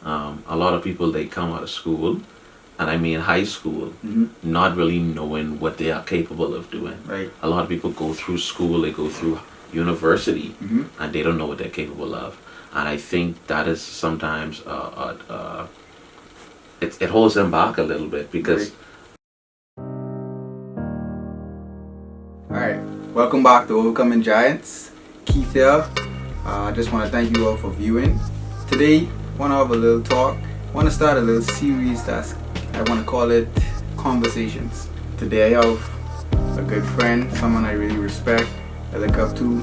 A lot of people, they come out of school, and I mean high school, not really knowing what they are capable of doing. Right. A lot of people go through school, they go through university, and they don't know what they're capable of. And I think that is sometimes it holds them back a little bit because. All right, welcome back to Overcoming Giants. Keith here. I just want to thank you all for viewing. Today, want to have a little talk. Want to start a little series that's, I want to call it Conversations. Today I have a good friend, someone I really respect, I look up to,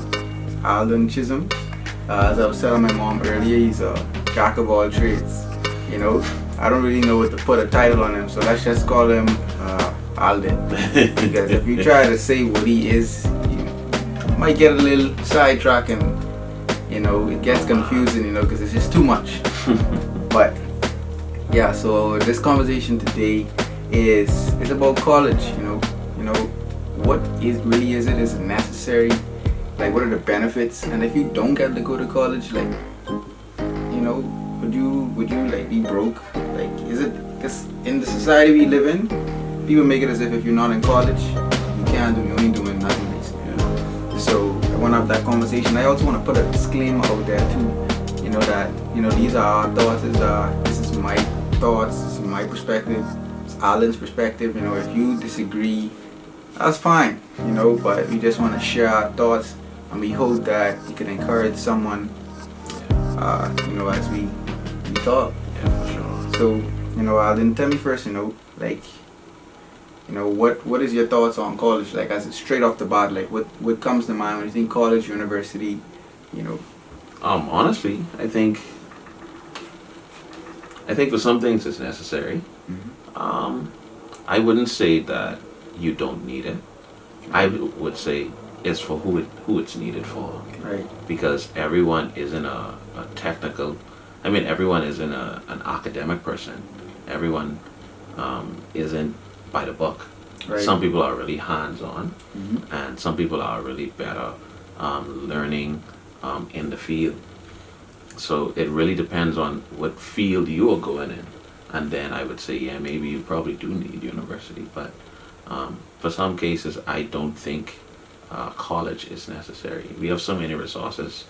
Alden. As I was telling my mom earlier, he's a jack of all trades. You know, I don't really know what to put a title on him, so let's just call him Alden. Because if you try to say what he is, you might get a little sidetracked and, you know, it gets confusing, you know, because it's just too much. But yeah, so this conversation today is about college. You know, what really is it? Is it necessary? Like, what are the benefits? And if you don't get to go to college, like, you know, would you like be broke? Like, is it, because in the society we live in, people make it as if you're not in college, you ain't doing nothing basically. Yeah. So I want to have that conversation. I also want to put a disclaimer out there too. You know that, you know, these are our thoughts. This is my thoughts. This is my perspective. It's Alan's perspective. You know, if you disagree, that's fine. You know, but we just want to share our thoughts, and we hope that we can encourage someone. You know, as we talk. Yeah, for sure. So, you know, Alden, tell me first. You know, like, you know, what is your thoughts on college? Like, as straight off the bat, like, what comes to mind when you think college, university? You know. Honestly, I think for some things it's necessary. I wouldn't say that you don't need it. I would say it's for who it's needed for. Right. Because everyone isn't a technical. I mean, everyone isn't an academic person. Everyone isn't by the book. Right. Some people are really hands-on, and some people are really better learning in the field. So it really depends on what field you are going in. And then I would say, yeah, maybe you probably do need university. But for some cases, I don't think college is necessary. We have so many resources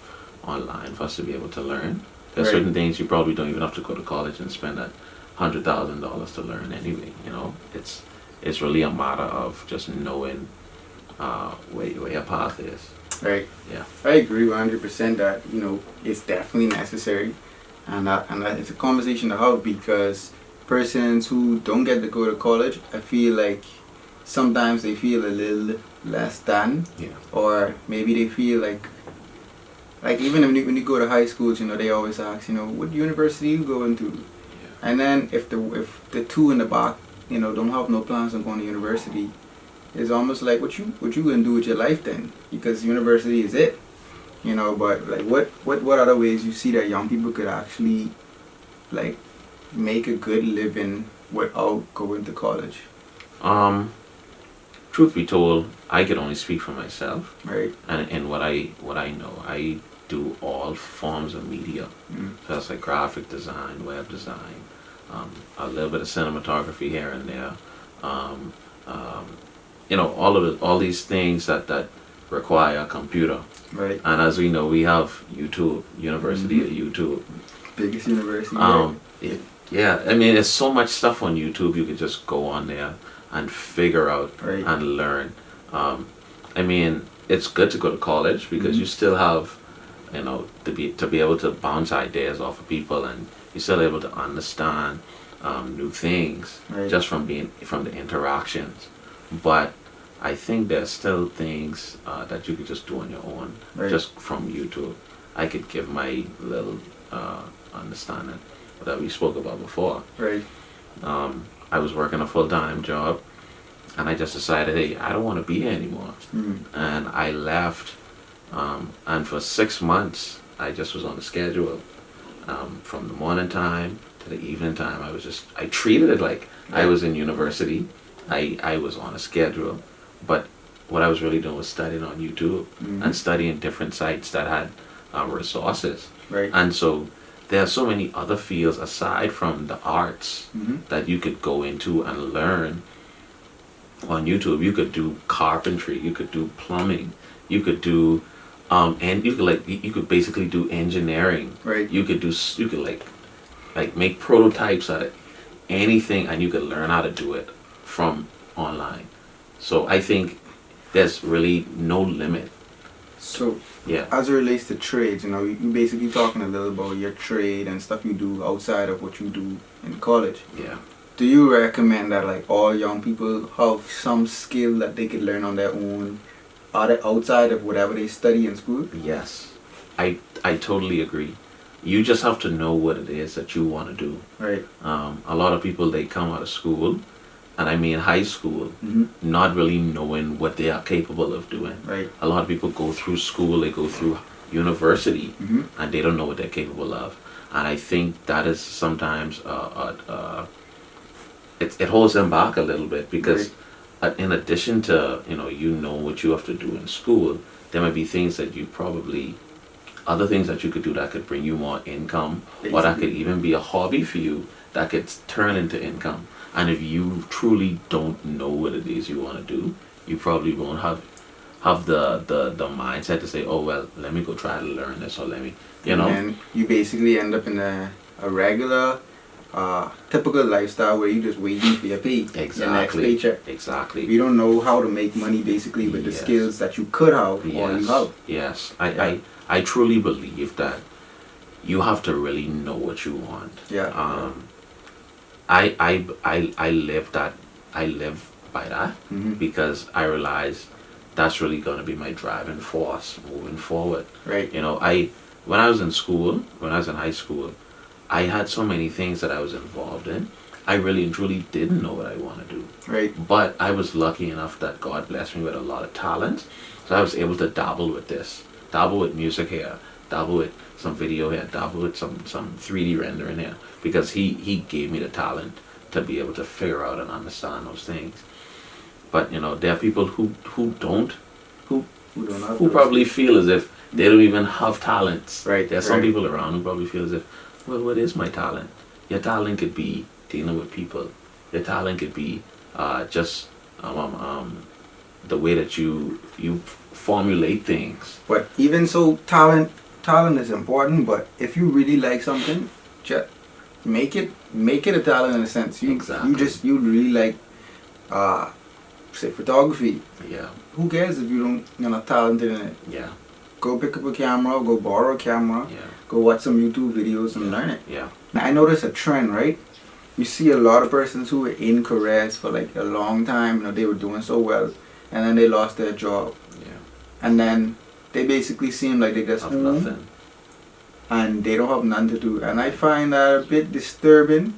online for us to be able to learn. There's certain things you probably don't even have to go to college and spend that $100,000 to learn anyway. You know, it's really a matter of just knowing where your path is. Right. Yeah. I agree 100% that, you know, it's definitely necessary, and that it's a conversation to have, because persons who don't get to go to college, I feel like sometimes they feel a little less than, or maybe they feel like even when you go to high schools, you know, they always ask, you know, what university you going to, and then if the two in the back, you know, don't have no plans on going to university, it's almost like what you gonna do with your life then, because university is it, you know. But like what other ways you see that young people could actually like make a good living without going to college? Truth be told, I could only speak for myself. Right. And what I know, I do all forms of media. So that's like graphic design, web design, a little bit of cinematography here and there. You know, all these things that require a computer. Right. And as we know, we have YouTube, University of YouTube. Biggest university. Yeah, I mean, there's so much stuff on YouTube. You could just go on there and figure out and learn. I mean, it's good to go to college because you still have, you know, to be able to bounce ideas off of people, and you're still able to understand new things just from the interactions. But I think there's still things that you could just do on your own, just from YouTube. I could give my little understanding that we spoke about before. Right. I was working a full-time job, and I just decided, hey, I don't want to be here anymore. And I left, and for 6 months, I just was on the schedule. From the morning time to the evening time, I treated it like I was in university. I was on a schedule, but what I was really doing was studying on YouTube and studying different sites that had resources. Right. And so there are so many other fields aside from the arts that you could go into and learn on YouTube. You could do carpentry, you could do plumbing, you could do and you could basically do engineering. Right. You could make prototypes out of anything, and you could learn how to do it from online. So I think there's really no limit. So Yeah. as it relates to trades, you know, you basically talking a little about your trade and stuff you do outside of what you do in college. Yeah. Do you recommend that like all young people have some skill that they could learn on their own, outside of whatever they study in school? Yes. I totally agree. You just have to know what it is that you want to do. Right. A lot of people, they come out of school, and I mean high school, not really knowing what they are capable of doing. Right. A lot of people go through school, they go through university, and they don't know what they're capable of. And I think that is sometimes it holds them back a little bit, because in addition to you know what you have to do in school, there might be things that other things that you could do that could bring you more income, or that could even be a hobby for you that could turn into income. And if you truly don't know what it is you want to do, you probably won't have the mindset to say, oh well, let me go try to learn this, or let me And you basically end up in a regular typical lifestyle where you just waiting for your pay. Exactly. Your next paycheck. Exactly. You don't know how to make money basically with the skills that you could have or you have. Yes. I truly believe that you have to really know what you want. Yeah. I live by that, because I realize that's really gonna be my driving force moving forward. Right. When I was in school, when I was in high school, I had so many things that I was involved in. I really and truly didn't know what I want to do. Right. But I was lucky enough that God blessed me with a lot of talent, so I was able to dabble with music here, dabble with some video here, dabble with some 3D rendering here, because he gave me the talent to be able to figure out and understand those things. But there are people who probably feel as if they don't even have talents. Right. There are some people around who probably feel as if, well, what is my talent? Your talent could be dealing with people. Your talent could be just the way that you formulate things. But even so, talent is important. But if you really like something, just make it a talent in a sense. Exactly. You really like say photography. Yeah. Who cares if you're not talented in it? Yeah. Go pick up a camera, go borrow a camera, Yeah. go watch some YouTube videos and learn it. Yeah. Now I notice a trend, right? You see a lot of persons who were in careers for like a long time, they were doing so well, and then they lost their job. Yeah. And then they basically seem like they just Have nothing. and they don't have none to do. And I find that a bit disturbing.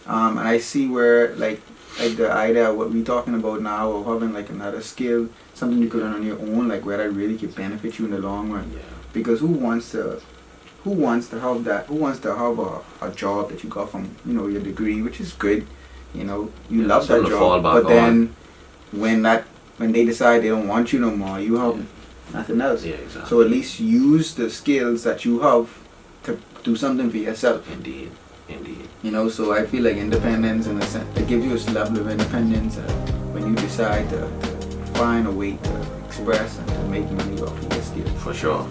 And I see where like the idea of what we're talking about now, of having like another skill, something you could learn on your own, like where that really could benefit you in the long run. Yeah. Because who wants to have that? Who wants to have a job that you got from your degree, which is good. You love that job, but then when they decide they don't want you no more, you have nothing else. Yeah, exactly. So at least use the skills that you have to do something for yourself. Indeed. So I feel like independence, in a sense, it gives you a level of independence when you decide to find a way to express and to make money off of your skills. For sure.